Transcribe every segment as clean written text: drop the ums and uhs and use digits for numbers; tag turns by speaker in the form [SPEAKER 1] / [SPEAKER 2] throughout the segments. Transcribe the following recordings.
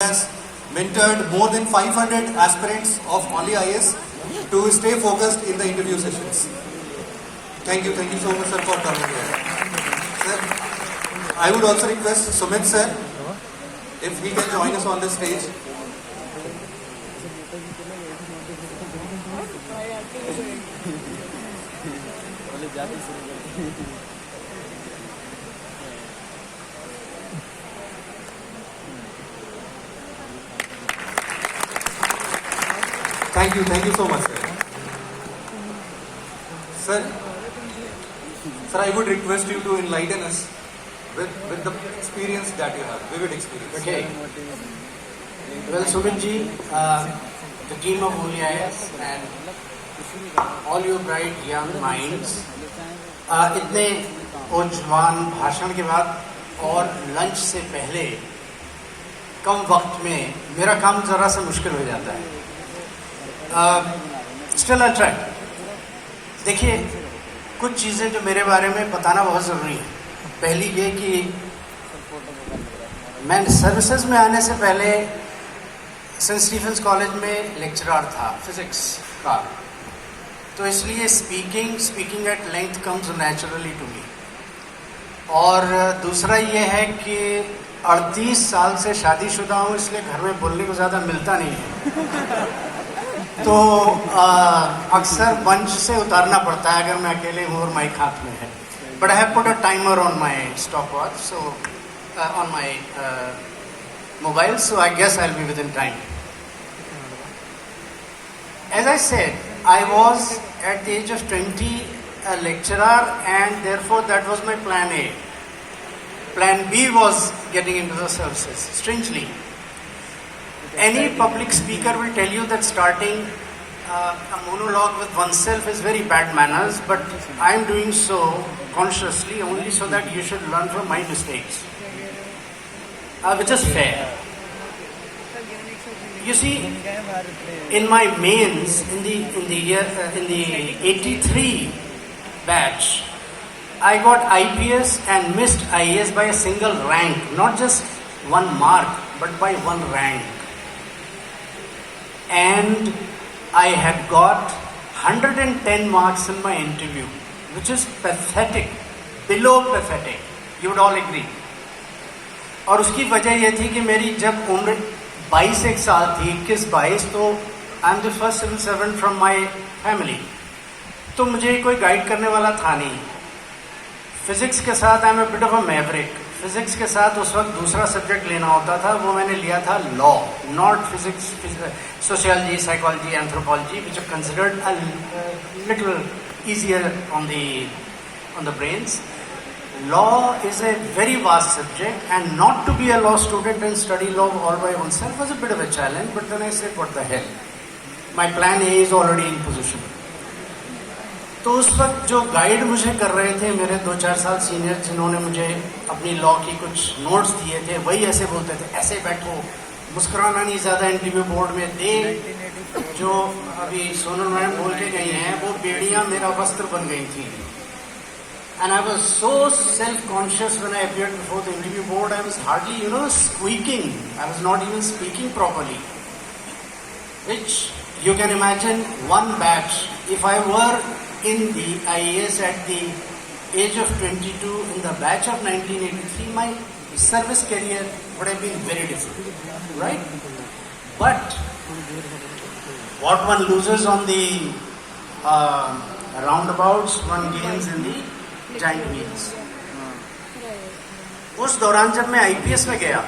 [SPEAKER 1] has mentored more than 500 aspirants of only IS to stay focused in the interview sessions. Thank you so much, sir, for coming here. Sir, I would also request Sumit, sir, if he can join us on the stage. Thank you so much, sir. Sir, I would request you to enlighten us with the experience that you have, vivid experience.
[SPEAKER 2] Okay. Well, Sumit ji, the team of Only IS and all you bright young minds, इतने ऊर्जवान भाषण के बाद और lunch से पहले कम वक्त में मेरा काम जरा सा मुश्किल हो जाता है. Still I try. देखिए, कुछ चीज़ें जो मेरे बारे में बताना बहुत ज़रूरी है. पहली ये कि मैं सर्विसेज में आने से पहले सेंट स्टीफेंस कॉलेज में लेक्चरर था फिजिक्स का, तो इसलिए speaking at length comes naturally to me. और दूसरा ये है कि 38 साल से शादीशुदा हूँ, इसलिए घर में बोलने को ज़्यादा मिलता नहीं है. तो अक्सर मंच से उतारना पड़ता है अगर मैं अकेले हूँ और माइक हाथ में है. But I have put a timer on my stop watch, so on my mobile, so I guess I will be within time. As I said, I was at the age of 20 a lecturer, and therefore that was my plan A. Plan B was getting into the services. Strangely, any public speaker will tell you that starting a monologue with oneself is very bad manners, but I am doing so consciously only so that you should learn from my mistakes, which is fair. You see, in my mains in the 83 batch, I got IPS and missed IAS by a single rank, not just one mark, but by one rank. And I had got 110 marks in my interview, which is pathetic, below pathetic. You would all agree. और उसकी वजह यह थी कि मेरी जब उम्र 22 साल थी, 21-22, तो I am the first civil servant from my family, तो मुझे कोई गाइड करने वाला था नहीं. फिजिक्स के साथ आई am a bit of a Maverick. Physics के साथ उस वक्त दूसरा सब्जेक्ट लेना होता था, वो मैंने लिया था law, not physics, sociology, psychology, anthropology, which are considered a little easier on the brains. Law is a very vast subject, and not to be a law student and study law all by oneself was a bit of a challenge, but then I said, what the hell, my plan A is already in position. तो उस वक्त जो guide मुझे कर रहे थे मेरे 2-4 साल सीनियर, जिन्होंने मुझे अपनी लॉ की कुछ नोट्स दिए थे, वही ऐसे बोलते थे, ऐसे बैठो, मुस्कुराना नहीं ज़्यादा इंटरव्यू बोर्ड में दे. जो अभी सोनल मैम बोल के गई हैं, वो बेड़ियाँ मेरा वस्त्र बन गई थी. And I was so self-conscious when I appeared before the interview board. I was hardly, squeaking. I was not even speaking properly. Which, you can imagine, one batch. If I were in the IAS at the age of 22, in the batch of 1983, my service career would have been very different. Right? But, what one loses on the roundabouts, one gains in the giant wheels. उस दौरान जब मैं IPS में गया,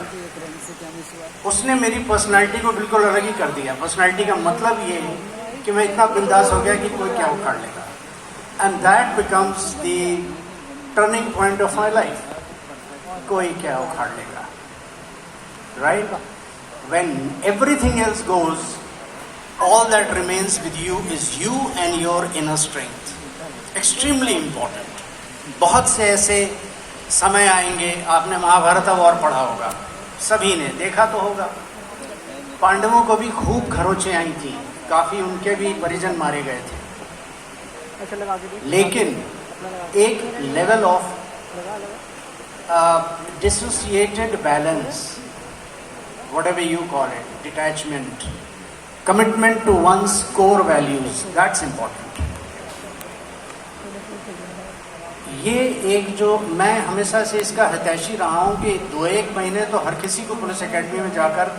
[SPEAKER 2] उसने मेरी personality को बिल्कुल अलग ही कर दिया. पर्सनालिटी का मतलब ये है कि मैं इतना बिंदास हो गया कि कोई क्या उखाड़ लेगा. And that becomes the turning point of my life. कोई क्या उखाड़ लेगा, right? When everything else goes, all that remains with you is you and your inner strength. Extremely important. बहुत से ऐसे समय आएंगे, आपने महाभारत वॉर पढ़ा होगा, सभी ने देखा तो होगा. पांडवों को भी खूब खरोचें आई थी, काफी उनके भी परिजन मारे गए थे, लेकिन एक level of dissociated balance whatever you call it, detachment, commitment to one's core values, that's important. ये एक जो मैं हमेशा से इसका हितैषी रहा हूँ कि 2-1 महीने तो हर किसी को पुलिस एकेडमी में जाकर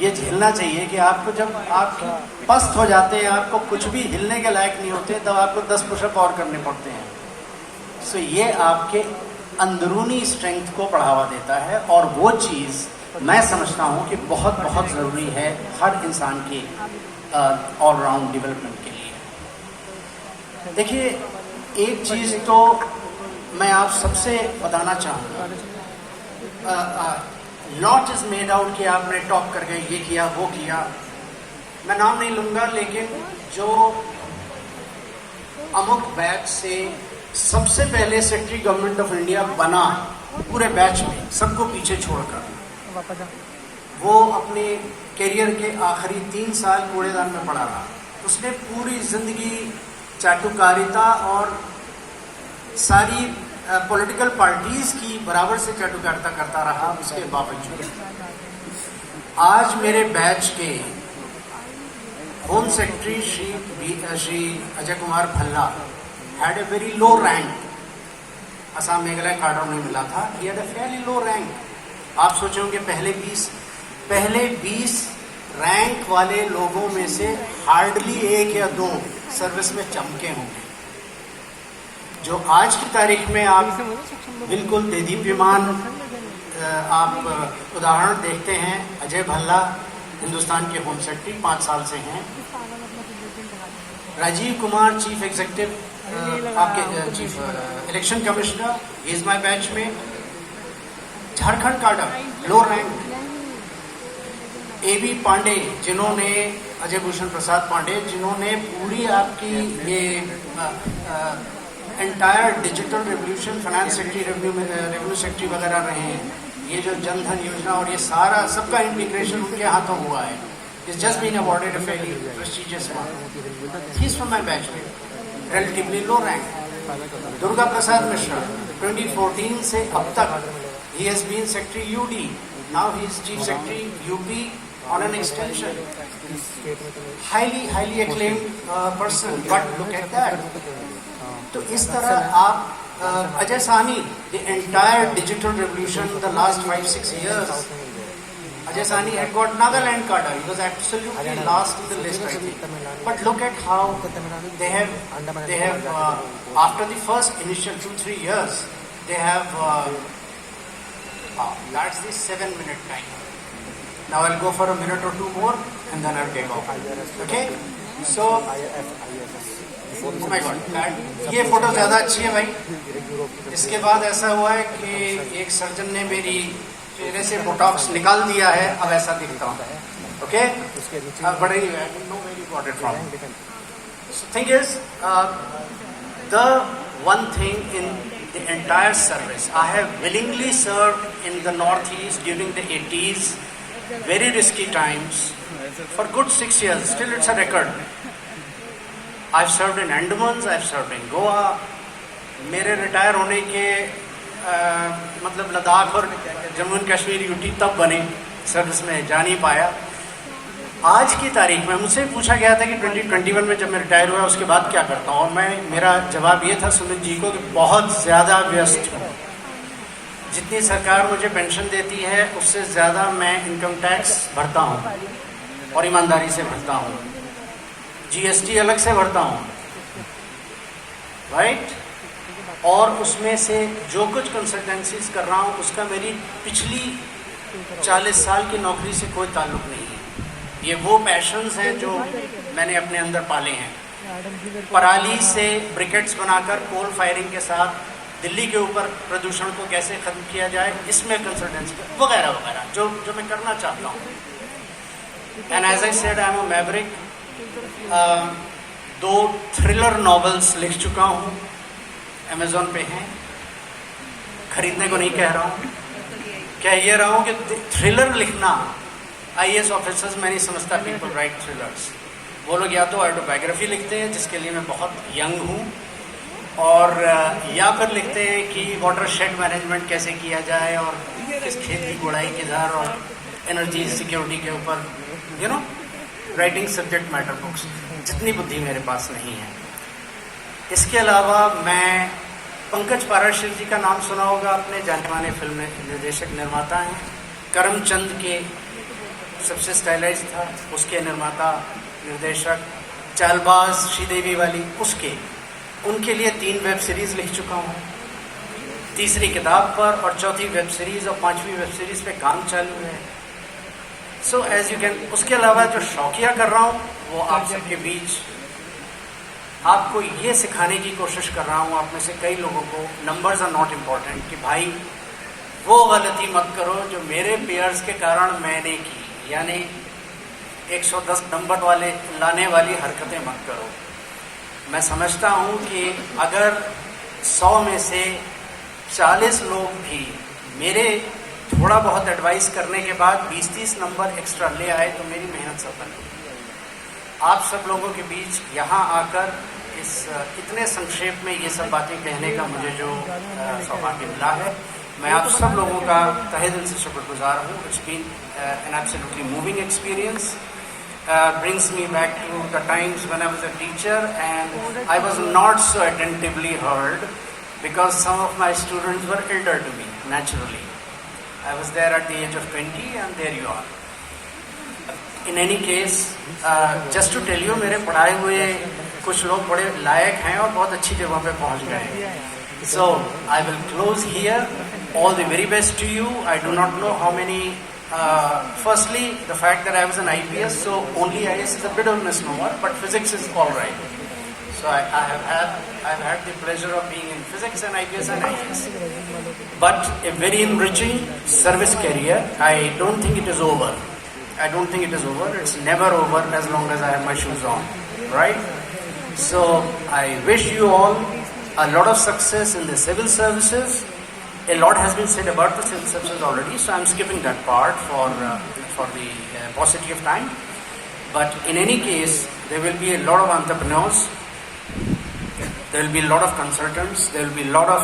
[SPEAKER 2] ये झेलना चाहिए कि आपको जब आप पस्त हो जाते हैं, आपको कुछ भी हिलने के लायक नहीं होते, तब आपको 10 पुशअप और करने पड़ते हैं. सो ये आपके अंदरूनी स्ट्रेंथ को बढ़ावा देता है और वो चीज़ मैं समझता हूँ कि बहुत बहुत ज़रूरी है हर इंसान के ऑलराउंड डेवलपमेंट के लिए. देखिए, एक चीज़ तो मैं आप सबसे बताना चाहूँगा, लॉट इज मेड आउट कि आपने टॉप कर गए, ये किया वो किया. मैं नाम नहीं लूँगा, लेकिन जो अमुक बैच से सबसे पहले सेक्रेटरी गवर्नमेंट ऑफ इंडिया बना पूरे बैच में, सबको पीछे छोड़कर, वो अपने करियर के आखिरी 3 साल कूड़ेदान में पड़ा रहा. उसने पूरी जिंदगी चाटुकारिता और सारी पॉलिटिकल पार्टीज की बराबर से चाटुकारिता करता रहा. उसके बावजूद आज मेरे बैच के home secretary Shri Ajay Kumar Bhalla had a very low rank. Assam Meghalaya कार्डर नहीं मिला था. He had a Fairlie low rank. आप सोचे होंगे पहले 20 रैंक वाले लोगों में से हार्डली 1 या 2 सर्विस में चमके होंगे. जो आज की तारीख में आप बिल्कुल देदीप्यमान आप उदाहरण देखते हैं. अजय भल्ला हिंदुस्तान के होम सेक्रेटरी 5 साल से हैं. राजीव कुमार चीफ एग्जीक्यूटिव आपके chief election commissioner, is my batch में. झारखंड कार्डर लो रैंक. AB पांडे, जिन्होंने अजय भूषण प्रसाद पांडे, जिन्होंने पूरी आपकी ये entire digital revolution, finance secretary, revenue secretary वगैरह रहे हैं. ये जो जनधन योजना और ये सारा सबका इंटीग्रेशन उनके हाथों हुआ है. It's just been awarded a fairly prestigious one. He is from my batch में, relatively low rank. Durga Prasad Mishra 2014 से अब तक he has been secretary UD. Now he is chief secretary UP on an extension. Highly acclaimed person. But look at that. तो इस तरह आप Ajay Sahni, the entire digital revolution the last 5-6 years, Ajay Sahni had got Nagaland cadre. He was absolutely last in the list, I think. But look at how they have after the first initial 2-3 years, they have that's the 7-minute time. Now I'll go for a minute or 2 more and then I'll take off. Okay? So, oh my God, ये photo ज़्यादा अच्छी है भाई. इसके बाद ऐसा हुआ है कि एक सर्जन ने मेरी चेहरे से बोटॉक्स निकाल दिया है, अब ऐसा दिखता हूँ. ओके? बड़े ही no very got it from. Thing is the one thing in the entire service. I have willingly served in the Northeast during the 80s, very risky times, for good 6 years. Still it's a record. I've served in Andamans, I've served in Goa. मेरे retire होने के मतलब लद्दाख और Jammu and Kashmir UT तब बने, service में जा नहीं पाया. आज की तारीख में मुझसे पूछा गया था कि 2021 में जब मैं रिटायर हुआ उसके बाद क्या करता हूँ, और मेरा जवाब ये था सुमित जी को कि बहुत ज़्यादा व्यस्त हूँ. जितनी सरकार मुझे पेंशन देती है उससे ज़्यादा मैं इनकम टैक्स भरता हूँ और ईमानदारी से भरता हूँ. GST अलग से भरता हूँ, राइट. और उसमें से जो कुछ कंसल्टेंसीज कर रहा हूँ उसका मेरी पिछली 40 साल की नौकरी से कोई ताल्लुक नहीं है. ये वो पैशंस हैं जो मैंने अपने अंदर पाले हैं. पराली से ब्रिकेट्स बनाकर कोल फायरिंग के साथ दिल्ली के ऊपर प्रदूषण को कैसे खत्म किया जाए, इसमें कंसल्टेंसी वगैरह वगैरह जो मैं करना चाहता हूँ. And as I said, I am a maverick. 2 thriller novels लिख चुका हूँ, अमेजोन पे हैं. खरीदने को नहीं कह रहा हूँ, कह ये रहा हूँ कि थ्रिलर लिखना, IAS ऑफिसर्स मैं नहीं समझता पीपल राइट थ्रिलर्स. वो लोग या तो ऑटोबायोग्राफी लिखते हैं जिसके लिए मैं बहुत यंग हूँ, और या फिर लिखते हैं कि वाटर शेड मैनेजमेंट कैसे किया जाए और किस खेत की गुड़ाई किधर और एनर्जी सिक्योरिटी के ऊपर, you know, writing subject matter books, जितनी बुद्धि मेरे पास नहीं है। इसके अलावा मैं पंकज पाराशर जी का नाम सुना होगा, अपने जाने माने फिल्म निर्देशक निर्माता हैं। करमचंद के सबसे स्टाइलाइज था, उसके निर्माता निर्देशक। चालबाज श्रीदेवी वाली, उसके उनके लिए 3 वेब सीरीज लिख चुका हूँ, तीसरी किताब पर, और चौथी वेब सीरीज और 5वीं वेब सीरीज पे काम चालू है। सो एज यू कैन, उसके अलावा जो शौकिया कर रहा हूँ वो आप सबके बीच आपको ये सिखाने की कोशिश कर रहा हूँ। आप में से कई लोगों को नंबर्स आर नॉट इम्पॉर्टेंट, कि भाई वो गलती मत करो जो मेरे पेयर्स के कारण मैंने की, यानी 110 नंबर वाले लाने वाली हरकतें मत करो। मैं समझता हूँ कि अगर 100 में से 40 लोग भी मेरे थोड़ा बहुत एडवाइस करने के बाद 20-30 नंबर एक्स्ट्रा ले आए तो मेरी मेहनत सफल हुई। आप सब लोगों के बीच यहाँ आकर इस इतने संक्षेप में ये सब बातें कहने का मुझे जो सौभाग्य मिला है, मैं आप सब लोगों का तहे दिल से शुक्रगुजार हूँ। It's been an absolutely moving experience, brings me back to the times when I was a teacher and I was not so attentively heard because some of my students were elder to me, naturally. I was there at the age of 20 and there you are. In any case, just to tell you, मेरे पढ़ाए हुए कुछ लोग बड़े लायक हैं और बहुत अच्छी जगह पे पहुंच गए हैं. So I will close here. All the very best to you. I do not know how many. Firstly, the fact that I was an IPS, so only IS is a bit of a misnomer, but physics is all right. So I've had the pleasure of being in physics and IPS and IS. But a very enriching service career. I don't think it is over. I don't think it is over. It's never over as long as I have my shoes on, right? So I wish you all a lot of success in the civil services. A lot has been said about the civil services already, so I'm skipping that part for the paucity of time. But in any case, there will be a lot of entrepreneurs, there will be a lot of consultants, there will be a lot of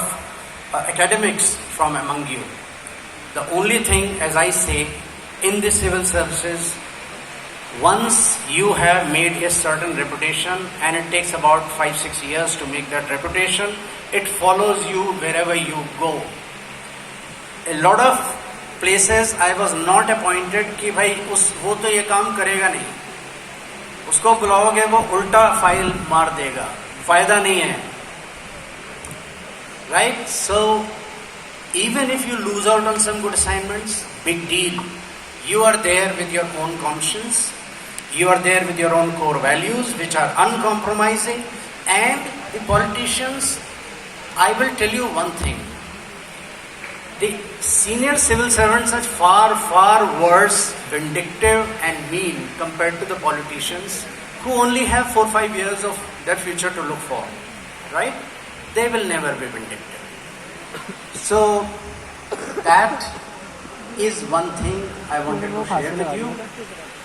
[SPEAKER 2] academics from among you. The only thing, as I say, in the civil services, once you have made a certain reputation, and it takes about 5-6 years to make that reputation, it follows you wherever you go. A lot of places I was not appointed कि भाई वो तो ये काम करेगा नहीं, उसको बुलाओगे वो उल्टा फाइल मार देगा, फायदा नहीं है, right? So even if you lose out on some good assignments, big deal. You are there with your own conscience, you are there with your own core values which are uncompromising, and the politicians, I will tell you one thing. The senior civil servants are far, far worse, vindictive and mean compared to the politicians who only have 4-5 years of their future to look for, right? They will never be vindictive. So that is one thing I wanted to share with you.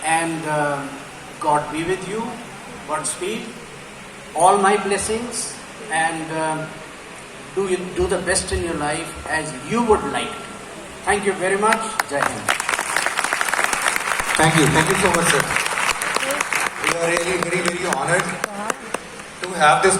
[SPEAKER 2] And God be with you, Godspeed, all my blessings, and do the best in your life as you would like to. Thank you very much. Jai Hind.
[SPEAKER 1] Thank you so much, sir. We are really very, very honored to have this knowledge.